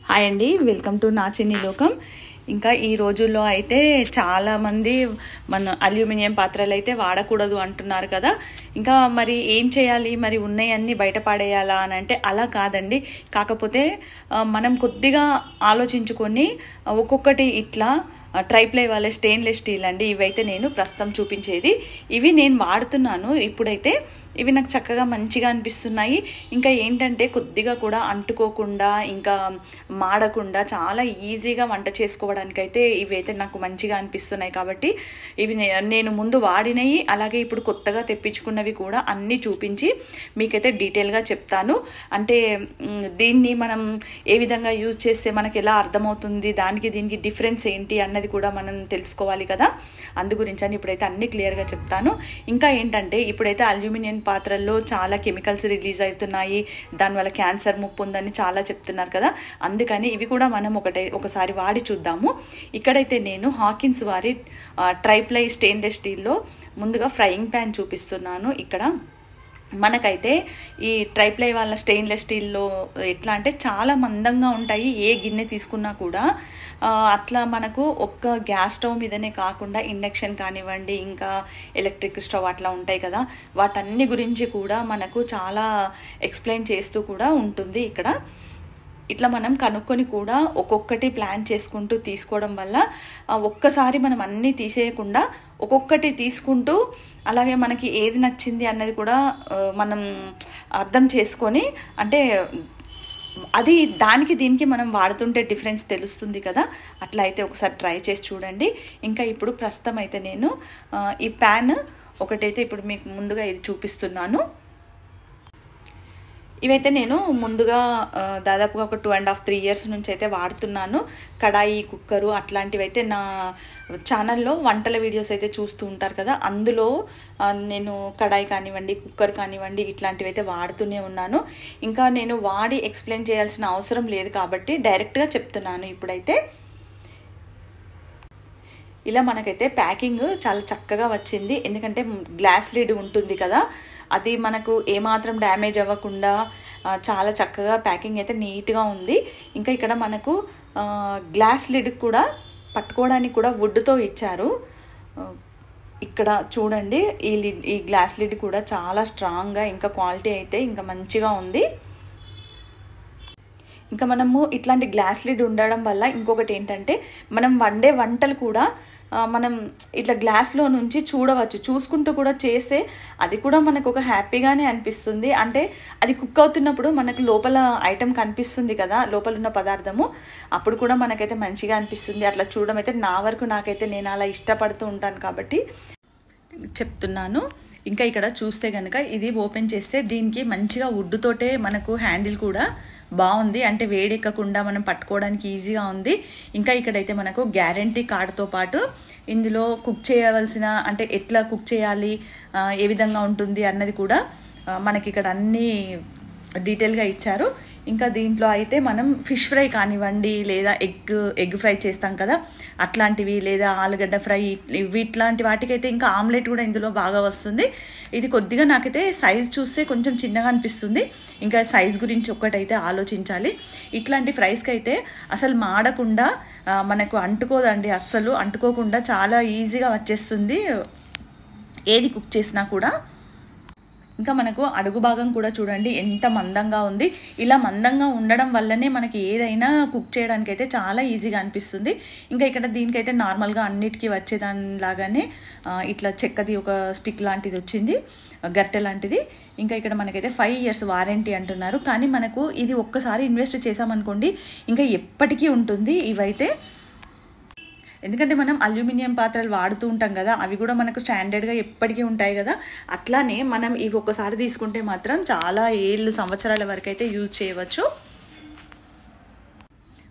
Hi అండి, welcome to నా చిన్ని లోకం. ఇంకా ఈ రోజుల్లో అయితే చాలామంది మన అల్యూమినియం పాత్రలు అయితే వాడకూడదు అంటున్నారు కదా. ఇంకా మరి ఏం చేయాలి, మరి ఉన్నాయన్నీ బయట పడేయాలా అని అంటే అలా కాదండి. కాకపోతే మనం కొద్దిగా ఆలోచించుకొని ఒక్కొక్కటి ఇట్లా ట్రైప్లై వాళ్ళ స్టెయిన్లెస్ స్టీల్ అండి. ఇవైతే నేను ప్రస్తుతం చూపించేది. ఇవి నేను వాడుతున్నాను ఇప్పుడైతే. ఇవి నాకు చక్కగా మంచిగా అనిపిస్తున్నాయి. ఇంకా ఏంటంటే కొద్దిగా కూడా అంటుకోకుండా ఇంకా మాడకుండా చాలా ఈజీగా వంట చేసుకోవడానికైతే ఇవైతే నాకు మంచిగా అనిపిస్తున్నాయి. కాబట్టి ఇవి నేను ముందు వాడినవి, అలాగే ఇప్పుడు కొత్తగా తెప్పించుకున్నవి కూడా అన్నీ చూపించి మీకైతే డీటెయిల్గా చెప్తాను. అంటే దీన్ని మనం ఏ విధంగా యూజ్ చేస్తే మనకి ఎలా అర్థమవుతుంది, దానికి దీనికి డిఫరెన్స్ ఏంటి అన్నది కూడా మనం తెలుసుకోవాలి కదా. అందు గురించి అని ఇప్పుడైతే అన్నీ క్లియర్గా చెప్తాను. ఇంకా ఏంటంటే ఇప్పుడైతే అల్యూమినియం పాత్రల్లో చాలా కెమికల్స్ రిలీజ్ అవుతున్నాయి, దానివల్ల క్యాన్సర్ ముప్పు ఉందని చాలా చెప్తున్నారు కదా. అందుకని ఇవి కూడా మనం ఒకసారి వాడి చూద్దాము. ఇక్కడైతే నేను హాకిన్స్ వారి ట్రైప్లై స్టెయిన్లెస్ స్టీల్లో ముందుగా ఫ్రైయింగ్ ప్యాన్ చూపిస్తున్నాను. ఇక్కడ మనకైతే ఈ ట్రైప్లై వాళ్ళ స్టెయిన్లెస్ స్టీల్లో ఎట్లా అంటే చాలా మందంగా ఉంటాయి. ఏ గిన్నె తీసుకున్నా కూడా అట్లా మనకు ఒక్క గ్యాస్ స్టవ్ మీదనే కాకుండా ఇండక్షన్ కానివ్వండి, ఇంకా ఎలక్ట్రిక్ స్టవ్ అట్లా ఉంటాయి కదా, వాటన్ని గురించి కూడా మనకు చాలా ఎక్స్ప్లెయిన్ చేస్తూ కూడా ఉంటుంది. ఇక్కడ ఇట్లా మనం కనుక్కొని కూడా ఒక్కొక్కటి ప్లాన్ చేసుకుంటూ తీసుకోవడం వల్ల ఒక్కసారి మనం అన్నీ తీసేయకుండా ఒక్కొక్కటి తీసుకుంటూ, అలాగే మనకి ఏది నచ్చింది అన్నది కూడా మనం అర్థం చేసుకొని, అంటే అది దానికి దీనికి మనం వాడుతుంటే డిఫరెన్స్ తెలుస్తుంది కదా. అట్లా అయితే ఒకసారి ట్రై చేసి చూడండి. ఇంకా ఇప్పుడు ప్రస్తుతం అయితే నేను ఈ ప్యాన్ ఒకటైతే ఇప్పుడు మీకు ముందుగా ఇది చూపిస్తున్నాను. ఇవైతే నేను ముందుగా దాదాపుగా ఒక 2.5-3 years నుంచి అయితే వాడుతున్నాను. కడాయి, కుక్కరు అట్లాంటివి అయితే నా ఛానల్లో వంటల వీడియోస్ అయితే చూస్తూ ఉంటారు కదా, అందులో నేను కడాయి కానివ్వండి, కుక్కర్ కానివ్వండి ఇట్లాంటివి అయితే వాడుతూనే ఉన్నాను. ఇంకా నేను వాడి ఎక్స్ప్లెయిన్ చేయాల్సిన అవసరం లేదు కాబట్టి డైరెక్ట్గా చెప్తున్నాను. ఇప్పుడైతే ఇలా మనకైతే ప్యాకింగ్ చాలా చక్కగా వచ్చింది. ఎందుకంటే గ్లాస్ లిడ్ ఉంటుంది కదా, అది మనకు ఏమాత్రం డ్యామేజ్ అవ్వకుండా చాలా చక్కగా ప్యాకింగ్ అయితే నీట్గా ఉంది. ఇంకా ఇక్కడ మనకు గ్లాస్ లిడ్ కూడా పట్టుకోవడానికి కూడా వుడ్తో ఇచ్చారు. ఇక్కడ చూడండి, ఈ గ్లాస్ లిడ్ కూడా చాలా స్ట్రాంగ్గా, ఇంకా క్వాలిటీ అయితే ఇంకా మంచిగా ఉంది. ఇంకా మనము ఇట్లాంటి గ్లాస్ లిడ్ ఉండడం వల్ల ఇంకొకటి ఏంటంటే మనం వండే వంటలు కూడా మనం ఇట్లా గ్లాస్లో నుంచి చూడవచ్చు, చూసుకుంటూ కూడా చేస్తే అది కూడా మనకు ఒక హ్యాపీగానే అనిపిస్తుంది. అంటే అది కుక్ అవుతున్నప్పుడు మనకు లోపల ఐటెం కనిపిస్తుంది కదా, లోపల ఉన్న పదార్థము, అప్పుడు కూడా మనకైతే మంచిగా అనిపిస్తుంది. అట్లా చూడడం అయితే నా వరకు నాకైతే నేను అలా ఇష్టపడుతూ ఉంటాను కాబట్టి చెప్తున్నాను. ఇంకా ఇక్కడ చూస్తే కనుక ఇది ఓపెన్ చేస్తే దీనికి మంచిగా వుడ్తోటే మనకు హ్యాండిల్ కూడా బాగుంది, అంటే వేడెక్కకుండా మనం పట్టుకోవడానికి ఈజీగా ఉంది. ఇంకా ఇక్కడైతే మనకు గ్యారంటీ కార్డుతో పాటు ఇందులో కుక్ చేయవలసిన, అంటే ఎట్లా కుక్ చేయాలి, ఏ విధంగా ఉంటుంది అన్నది కూడా మనకి ఇక్కడ అన్నీ డీటెయిల్గా ఇచ్చారు. ఇంకా దీంట్లో అయితే మనం ఫిష్ ఫ్రై కానివ్వండి, లేదా ఎగ్ ఫ్రై చేస్తాం కదా అట్లాంటివి, లేదా ఆలుగడ్డ ఫ్రై, ఇట్లాంటి వాటికైతే ఇంకా ఆమ్లెట్ కూడా ఇందులో బాగా వస్తుంది. ఇది కొద్దిగా నాకైతే సైజ్ చూస్తే కొంచెం చిన్నగా అనిపిస్తుంది. ఇంకా సైజ్ గురించి ఒక్కటైతే ఆలోచించాలి. ఇట్లాంటి ఫ్రైస్కి అయితే అసలు మాడకుండా మనకు అంటుకోదండి, అస్సలు అంటుకోకుండా చాలా ఈజీగా వచ్చేస్తుంది ఏది కుక్ చేసినా కూడా. ఇంకా మనకు అడుగు భాగం కూడా చూడండి ఎంత మందంగా ఉంది. ఇలా మందంగా ఉండడం వల్లనే మనకి ఏదైనా కుక్ చేయడానికి అయితే చాలా ఈజీగా అనిపిస్తుంది. ఇంకా ఇక్కడ దీనికైతే నార్మల్గా అన్నిటికీ వచ్చేదానిలాగానే ఇట్లా చెక్కది ఒక స్టిక్ లాంటిది వచ్చింది, గట్టె లాంటిది. ఇంకా ఇక్కడ మనకైతే 5 years వారంటీ అంటున్నారు. కానీ మనకు ఇది ఒక్కసారి ఇన్వెస్ట్ చేసామనుకోండి ఇంకా ఎప్పటికీ ఉంటుంది ఇవైతే. ఎందుకంటే మనం అల్యూమినియం పాత్రలు వాడుతూ ఉంటాం కదా, అవి కూడా మనకు స్టాండర్డ్గా ఎప్పటికీ ఉంటాయి కదా. అట్లానే మనం ఇవి ఒక్కసారి తీసుకుంటే మాత్రం చాలా ఏళ్ళు, సంవత్సరాల వరకు అయితే యూజ్ చేయవచ్చు.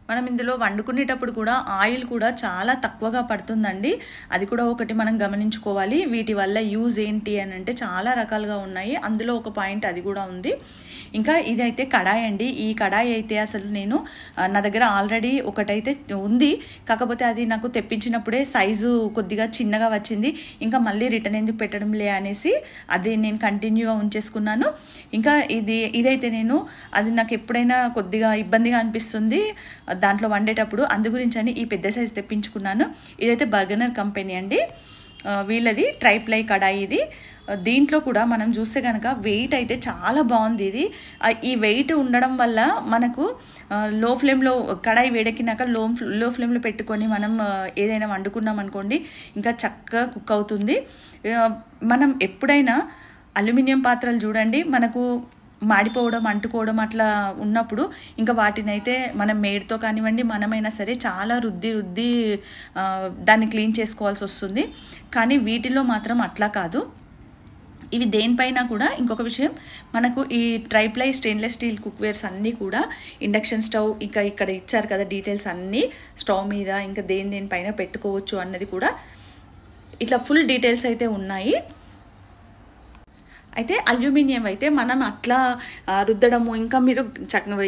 మనం ఇందులో వండుకునేటప్పుడు కూడా ఆయిల్ కూడా చాలా తక్కువగా పడుతుందండి, అది కూడా ఒకటి మనం గమనించుకోవాలి. వీటి వల్ల యూజ్ ఏంటి అని అంటే చాలా రకాలుగా ఉన్నాయి, అందులో ఒక పాయింట్ అది కూడా ఉంది. ఇంకా ఇదైతే కడాయి అండి. ఈ కడాయి అయితే అసలు నేను నా దగ్గర ఆల్రెడీ ఒకటైతే ఉంది, కాకపోతే అది నాకు తెప్పించినప్పుడే సైజు కొద్దిగా చిన్నగా వచ్చింది. ఇంకా మళ్ళీ రిటర్న్ ఎందుకు పెట్టడంలే అనేసి అది నేను కంటిన్యూగా ఉంచేసుకున్నాను. ఇంకా ఇదైతే నేను అది నాకు ఎప్పుడైనా కొద్దిగా ఇబ్బందిగా అనిపిస్తుంది దాంట్లో వండేటప్పుడు, అందు గురించి అని ఈ పెద్ద సైజు తెప్పించుకున్నాను. ఇదైతే బర్గనర్ కంపెనీ అండి, వీళ్ళది ట్రైప్లై కడాయి ఇది. దీంట్లో కూడా మనం చూస్తే కనుక వెయిట్ అయితే చాలా బాగుంది. ఇది ఈ వెయిట్ ఉండడం వల్ల మనకు లో ఫ్లేమ్లో కడాయి వేడెక్కినాక లో ఫ్లేమ్లో పెట్టుకొని మనం ఏదైనా వండుకున్నాం అనుకోండి ఇంకా చక్కగా కుక్ అవుతుంది. మనం ఎప్పుడైనా అల్యూమినియం పాత్రలు చూడండి, మనకు మాడిపోవడం అంటుకోవడం అట్లా ఉన్నప్పుడు ఇంకా వాటిని అయితే మనం మేడ్తో కానివ్వండి మనమైనా సరే చాలా రుద్ది దాన్ని క్లీన్ చేసుకోవాల్సి వస్తుంది. కానీ వీటిలో మాత్రం అట్లా కాదు. ఇవి దేనిపైన కూడా ఇంకొక విషయం, మనకు ఈ ట్రైప్లై స్టెయిన్లెస్ స్టీల్ కుక్వేర్స్ అన్నీ కూడా ఇండక్షన్ స్టవ్, ఇంకా ఇక్కడ ఇచ్చారు కదా డీటెయిల్స్ అన్నీ స్టవ్ మీద ఇంకా దేనిపైన పెట్టుకోవచ్చు అన్నది కూడా ఇట్లా ఫుల్ డీటెయిల్స్ అయితే ఉన్నాయి. అయితే అల్యూమినియం అయితే మనం అట్లా రుద్దడము, ఇంకా మీరు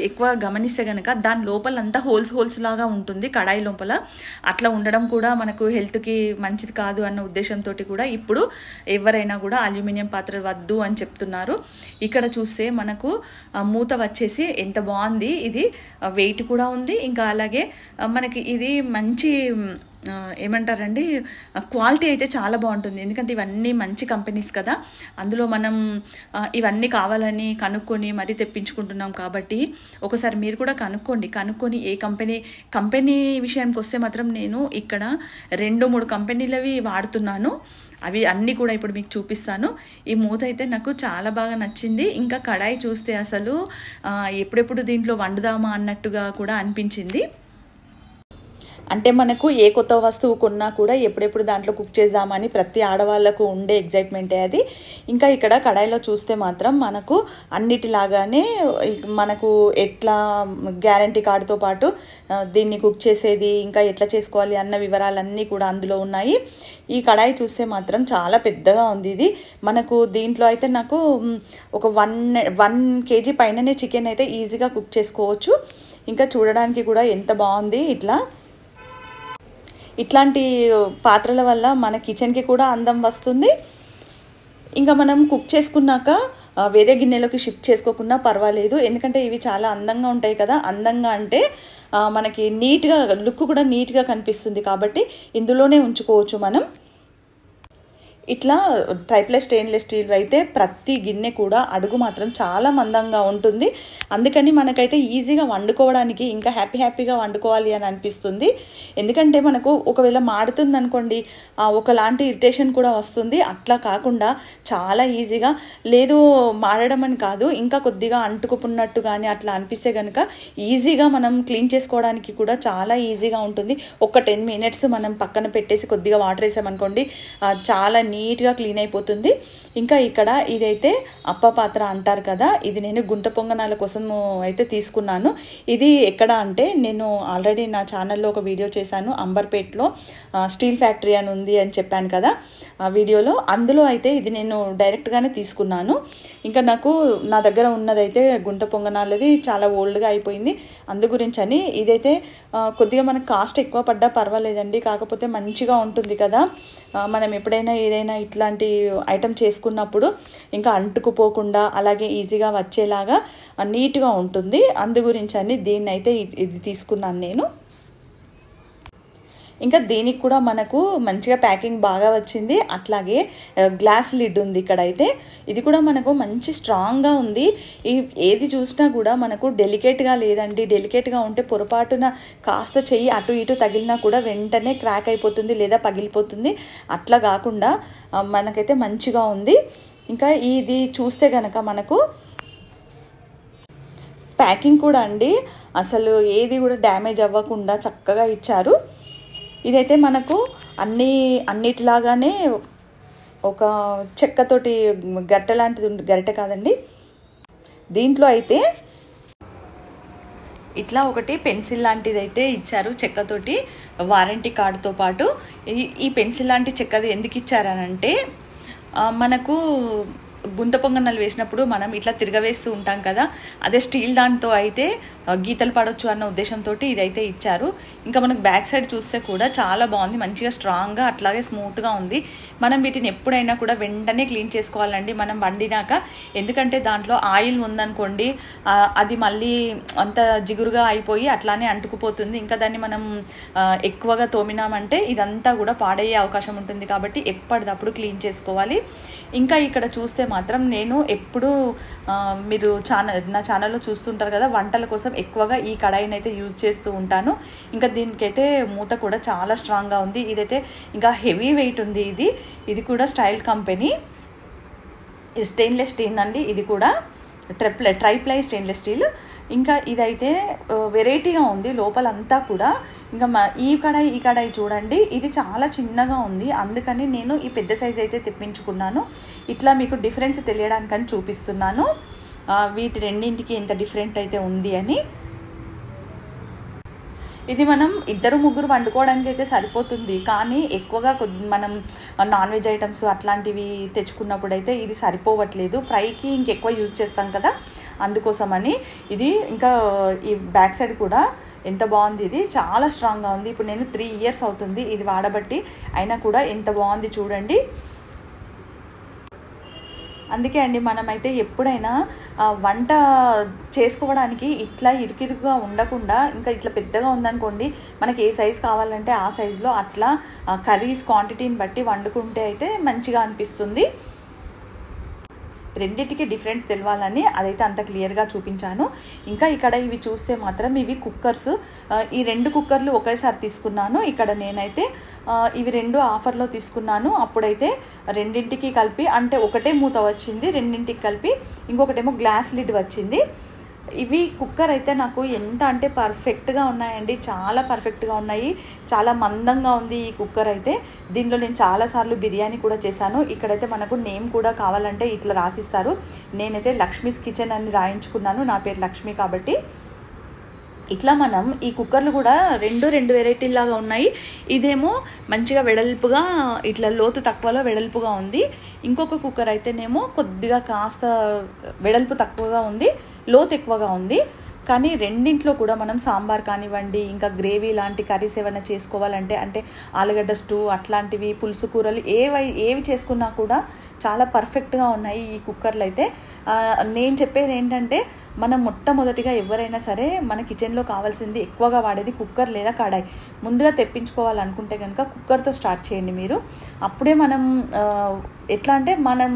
ఎక్కువ గమనిస్తే కనుక దాని లోపలంతా హోల్స్ లాగా ఉంటుంది కడాయి లోపల. అట్లా ఉండడం కూడా మనకు హెల్త్కి మంచిది కాదు అన్న ఉద్దేశంతో కూడా ఇప్పుడు ఎవరైనా కూడా అల్యూమినియం పాత్ర వద్దు అని చెప్తున్నారు. ఇక్కడ చూస్తే మనకు మూత వచ్చేసి ఎంత బాగుంది, ఇది వెయిట్ కూడా ఉంది. ఇంకా అలాగే మనకి ఇది మంచి ఏమంటారండి క్వాలిటీ అయితే చాలా బాగుంటుంది. ఎందుకంటే ఇవన్నీ మంచి కంపెనీస్ కదా, అందులో మనం ఇవన్నీ కావాలని కనుక్కొని మరీ తెప్పించుకుంటున్నాం కాబట్టి ఒకసారి మీరు కూడా కనుక్కొని ఏ కంపెనీ విషయానికి వస్తే మాత్రం నేను ఇక్కడ 2-3 కంపెనీలవి వాడుతున్నాను. అవి అన్నీ కూడా ఇప్పుడు మీకు చూపిస్తాను. ఈ మూత అయితే నాకు చాలా బాగా నచ్చింది. ఇంకా కడాయి చూస్తే అసలు ఎప్పుడెప్పుడు దీంట్లో వండుదామా అన్నట్టుగా కూడా అనిపించింది. అంటే మనకు ఏ కొత్త వస్తువు కొన్నా కూడా ఎప్పుడెప్పుడు దాంట్లో కుక్ చేద్దామని ప్రతి ఆడవాళ్ళకు ఉండే ఎగ్జైట్మెంటే అది. ఇంకా ఇక్కడ కడాయిలో చూస్తే మాత్రం మనకు అన్నిటిలాగానే మనకు ఎట్లా గ్యారంటీ కార్డుతో పాటు దీన్ని కుక్ చేసేది ఇంకా ఎట్లా చేసుకోవాలి అన్న వివరాలన్నీ కూడా అందులో ఉన్నాయి. ఈ కడాయి చూస్తే మాత్రం చాలా పెద్దగా ఉంది. ఇది మనకు దీంట్లో అయితే నాకు ఒక 1 kg పైననే చికెన్ అయితే ఈజీగా కుక్ చేసుకోవచ్చు. ఇంకా చూడడానికి కూడా ఎంత బాగుంది. ఇట్లాంటి పాత్రల వల్ల మన కిచెన్కి కూడా అందం వస్తుంది. ఇంకా మనం కుక్ చేసుకున్నాక వేరే గిన్నెలోకి షిఫ్ట్ చేసుకోకుండా పర్వాలేదు, ఎందుకంటే ఇవి చాలా అందంగా ఉంటాయి కదా. అందంగా అంటే మనకి నీట్గా లుక్ కూడా నీట్గా కనిపిస్తుంది కాబట్టి ఇందులోనే ఉంచుకోవచ్చు మనం. ఇట్లా ట్రైప్లై స్టెయిన్లెస్ స్టీల్ అయితే ప్రతి గిన్నె కూడా అడుగు మాత్రం చాలా మందంగా ఉంటుంది. అందుకని మనకైతే ఈజీగా వండుకోవడానికి ఇంకా హ్యాపీగా వండుకోవాలి అని అనిపిస్తుంది. ఎందుకంటే మనకు ఒకవేళ మాడుతుంది అనుకోండి ఒకలాంటి ఇరిటేషన్ కూడా వస్తుంది. అట్లా కాకుండా చాలా ఈజీగా, లేదు మాడడం అని కాదు ఇంకా కొద్దిగా అంటుకున్నట్టు కానీ అట్లా అనిపిస్తే కనుక ఈజీగా మనం క్లీన్ చేసుకోవడానికి కూడా చాలా ఈజీగా ఉంటుంది. ఒక 10 minutes మనం పక్కన పెట్టేసి కొద్దిగా వాటర్ వేసామనుకోండి చాలా నీట్గా క్లీన్ అయిపోతుంది. ఇంకా ఇక్కడ ఇదైతే అప్ప పాత్ర అంటారు కదా, ఇది నేను గుంట పొంగనాల కోసం అయితే తీసుకున్నాను. ఇది ఎక్కడ అంటే నేను ఆల్రెడీ నా ఛానల్లో ఒక వీడియో చేశాను, అంబర్పేట్లో స్టీల్ ఫ్యాక్టరీ అని ఉంది అని చెప్పాను కదా ఆ వీడియోలో. అందులో అయితే ఇది నేను డైరెక్ట్గానే తీసుకున్నాను. ఇంకా నా దగ్గర ఉన్నదైతే గుంట పొంగనాలది చాలా ఓల్డ్గా అయిపోయింది, అందు గురించి అని. ఇదైతే కొద్దిగా మనకు కాస్ట్ ఎక్కువ పడ్డా పర్వాలేదండి, కాకపోతే మంచిగా ఉంటుంది కదా. మనం ఎప్పుడైనా ఏదైనా ఇట్లాంటి ఐటెం చేసుకున్నప్పుడు ఇంకా అంటుకుపోకుండా అలాగే ఈజీగా వచ్చేలాగా నీట్గా ఉంటుంది, అందు గురించి అని దీన్ని అయితే ఇది తీసుకున్నాను నేను. ఇంకా దీనికి కూడా మనకు మంచిగా ప్యాకింగ్ బాగా వచ్చింది. అట్లాగే గ్లాస్ లిడ్ ఉంది ఇక్కడైతే, ఇది కూడా మనకు మంచి స్ట్రాంగ్గా ఉంది. ఏది చూసినా కూడా మనకు డెలికేట్గా లేదండి. డెలికేట్గా ఉంటే పొరపాటున కాస్త చెయ్యి అటు ఇటు తగిలినా కూడా వెంటనే క్రాక్ అయిపోతుంది లేదా పగిలిపోతుంది. అట్లా కాకుండా మనకైతే మంచిగా ఉంది. ఇంకా ఇది చూస్తే కనుక మనకు ప్యాకింగ్ కూడా అండి అసలు ఏది కూడా డ్యామేజ్ అవ్వకుండా చక్కగా ఇచ్చారు. ఇదైతే మనకు అన్నిటిలాగానే ఒక చెక్కతోటి గరిటె లాంటిది గరిటె కాదండి, దీంట్లో అయితే ఇట్లా ఒకటి పెన్సిల్ లాంటిది అయితే ఇచ్చారు చెక్కతోటి వారంటీ కార్డుతో పాటు. ఈ పెన్సిల్ లాంటి చెక్కది ఎందుకు ఇచ్చారనంటే మనకు గుంత పొంగనాలు వేసినప్పుడు మనం ఇట్లా తిరగవేస్తూ ఉంటాం కదా, అదే స్టీల్ దాంతో అయితే గీతలు పడవచ్చు అన్న ఉద్దేశంతో ఇదైతే ఇచ్చారు. ఇంకా మనకు బ్యాక్ సైడ్ చూస్తే కూడా చాలా బాగుంది, మంచిగా స్ట్రాంగ్గా అట్లాగే స్మూత్గా ఉంది. మనం వీటిని ఎప్పుడైనా కూడా వెంటనే క్లీన్ చేసుకోవాలండి మనం వండినాక, ఎందుకంటే దాంట్లో ఆయిల్ ఉందనుకోండి అది మళ్ళీ అంత జిగురుగా అయిపోయి అట్లానే అంటుకుపోతుంది. ఇంకా దాన్ని మనం ఎక్కువగా తోమినామంటే ఇదంతా కూడా పాడయ్యే అవకాశం ఉంటుంది. కాబట్టి ఎప్పటిదప్పుడు క్లీన్ చేసుకోవాలి. ఇంకా ఇక్కడ చూస్తే మాత్రం నేను ఎప్పుడు మీరు నా ఛానల్లో చూస్తుంటారు కదా, వంటల కోసం ఎక్కువగా ఈ కడాయిని అయితే యూజ్ చేస్తూ ఉంటాను. ఇంకా దీనికైతే మూత కూడా చాలా స్ట్రాంగ్గా ఉంది. ఇదైతే ఇంకా హెవీ వెయిట్ ఉంది. ఇది కూడా స్టైల్ కంపెనీ స్టెయిన్లెస్ స్టీల్ అండి. ఇది కూడా ట్రైప్లై స్టెయిన్లెస్ స్టీల్. ఇంకా ఇదైతే వెరైటీగా ఉంది లోపలంతా కూడా. ఇంకా ఈ కడాయి చూడండి, ఇది చాలా చిన్నగా ఉంది, అందుకని నేను ఈ పెద్ద సైజ్ అయితే తెప్పించుకున్నాను. ఇట్లా మీకు డిఫరెన్స్ తెలియడానికని చూపిస్తున్నాను వీటి రెండింటికి ఎంత డిఫరెంట్ అయితే ఉంది అని. ఇది మనం 2-3 వండుకోవడానికి అయితే సరిపోతుంది, కానీ ఎక్కువగా మనం నాన్ వెజ్ ఐటమ్స్ అట్లాంటివి తెచ్చుకున్నప్పుడు అయితే ఇది సరిపోవట్లేదు. ఫ్రైకి ఇంకెక్కువ యూజ్ చేస్తాం కదా, అందుకోసమని. ఇది ఇంకా ఈ బ్యాక్ సైడ్ కూడా ఎంత బాగుంది, ఇది చాలా స్ట్రాంగ్గా ఉంది. ఇప్పుడు నేను 3 ఇయర్స్ అవుతుంది ఇది వాడబట్టి, అయినా కూడా ఎంత బాగుంది చూడండి. అందుకే అండి మనమైతే ఎప్పుడైనా వంట చేసుకోవడానికి ఇట్లా ఇరుకిరుగా ఉండకుండా, ఇంకా ఇట్లా పెద్దగా ఉందనుకోండి, మనకి ఏ సైజు కావాలంటే ఆ సైజులో అట్లా కర్రీస్ క్వాంటిటీని బట్టి వండుకుంటే అయితే మంచిగా అనిపిస్తుంది. రెండింటికి డిఫరెంట్ తెలవాలని అదైతే అంత క్లియర్గా చూపించాను. ఇంకా ఇక్కడ ఇవి చూస్తే మాత్రం ఇవి కుక్కర్స్. ఈ 2 కుక్కర్లు ఒకేసారి తీసుకున్నాను. ఇక్కడ నేనైతే ఇవి 2 ఆఫర్లో తీసుకున్నాను. అప్పుడైతే రెండింటికి కలిపి, అంటే ఒకటే మూత వచ్చింది, రెండింటికి కలిపి ఇంకొకటేమో గ్లాస్ లిడ్ వచ్చింది. ఇవి కుక్కర్ అయితే నాకు ఎంత అంటే పర్ఫెక్ట్గా ఉన్నాయండి, చాలా పర్ఫెక్ట్గా ఉన్నాయి. చాలా మందంగా ఉంది ఈ కుక్కర్ అయితే. దీనిలో నేను చాలాసార్లు బిర్యానీ కూడా చేశాను. ఇక్కడైతే మనకు నేమ్ కూడా కావాలంటే ఇట్లా రాసిస్తారు. నేనైతే లక్ష్మీస్ కిచెన్ అని రాయించుకున్నాను, నా పేరు లక్ష్మి కాబట్టి. ఇట్లా మనం ఈ కుక్కర్లు కూడా రెండు వెరైటీలాగా ఉన్నాయి. ఇదేమో మంచిగా వెడల్పుగా ఇట్లా లోతు తక్కువలో వెడల్పుగా ఉంది. ఇంకొక కుక్కర్ అయితేనేమో కొద్దిగా కాస్త వెడల్పు తక్కువగా ఉంది, లోతు ఎక్కువగా ఉంది. కానీ రెండింట్లో కూడా మనం సాంబార్ కానివ్వండి, ఇంకా గ్రేవీ లాంటి కర్రీస్ ఏమైనా చేసుకోవాలంటే, అంటే ఆలుగడ్డ స్టూ అట్లాంటివి, పులుసు కూరలు ఏవి చేసుకున్నా కూడా చాలా పర్ఫెక్ట్గా ఉన్నాయి ఈ కుక్కర్లు అయితే. నేను చెప్పేది ఏంటంటే, మనం మొట్టమొదటిగా ఎవరైనా సరే మన కిచెన్లో కావాల్సింది ఎక్కువగా వాడేది కుక్కర్ లేదా కడాయి. ముందుగా తెప్పించుకోవాలనుకుంటే కనుక కుక్కర్తో స్టార్ట్ చేయండి మీరు. అప్పుడే మనం ఎట్లా అంటే మనం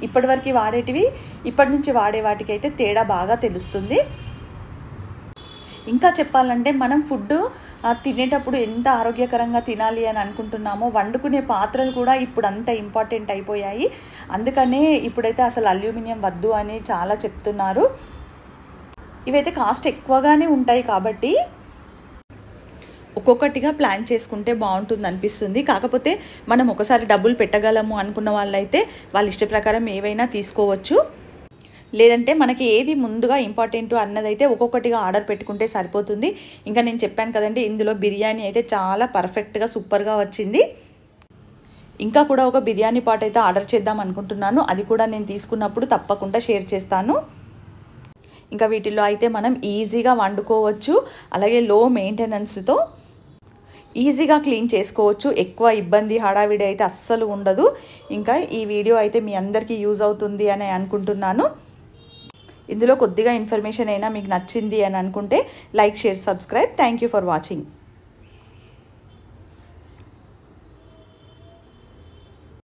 ఇప్పటివరకు వాడేటివి ఇప్పటి నుంచి వాడే వాటికి అయితే తేడా బాగా తెలుస్తుంది. ఇంకా చెప్పాలంటే మనం ఫుడ్ తినేటప్పుడు ఎంత ఆరోగ్యకరంగా తినాలి అని అనుకుంటున్నామో, వండుకునే పాత్రలు కూడా ఇప్పుడు అంత ఇంపార్టెంట్ అయిపోయాయి. అందుకనే ఇప్పుడైతే అసలు అల్యూమినియం వద్దు అని చాలా చెప్తున్నారు. ఇవైతే కాస్ట్ ఎక్కువగానే ఉంటాయి కాబట్టి ఒక్కొక్కటిగా ప్లాన్ చేసుకుంటే బాగుంటుంది అనిపిస్తుంది. కాకపోతే మనం ఒకసారి డబ్బులు పెట్టగలము అనుకున్న వాళ్ళైతే వాళ్ళ ఇష్ట ప్రకారం ఏవైనా తీసుకోవచ్చు. లేదంటే మనకి ఏది ముందుగా ఇంపార్టెంట్ అన్నదైతే ఒక్కొక్కటిగా ఆర్డర్ పెట్టుకుంటే సరిపోతుంది. ఇంకా నేను చెప్పాను కదండి, ఇందులో బిర్యానీ అయితే చాలా పర్ఫెక్ట్గా సూపర్గా వచ్చింది. ఇంకా కూడా ఒక బిర్యానీ పాట్ అయితే ఆర్డర్ చేద్దాం అనుకుంటున్నాను. అది కూడా నేను తీసుకున్నప్పుడు తప్పకుండా షేర్ చేస్తాను. ఇంకా వీటిల్లో అయితే మనం ఈజీగా వండుకోవచ్చు, అలాగే లో మెయింటెనెన్స్తో ఈజీగా క్లీన్ చేసుకోవచ్చు. ఎక్కువ ఇబ్బంది హడావిడి అయితే అస్సలు ఉండదు. ఇంకా ఈ వీడియో అయితే మీ అందరికీ యూజ్ అవుతుంది అని అనుకుంటున్నాను. ఇందులో కొద్దిగా ఇన్ఫర్మేషన్ అయినా మీకు నచ్చింది అని అనుకుంటే like, share, subscribe. Thank you for watching.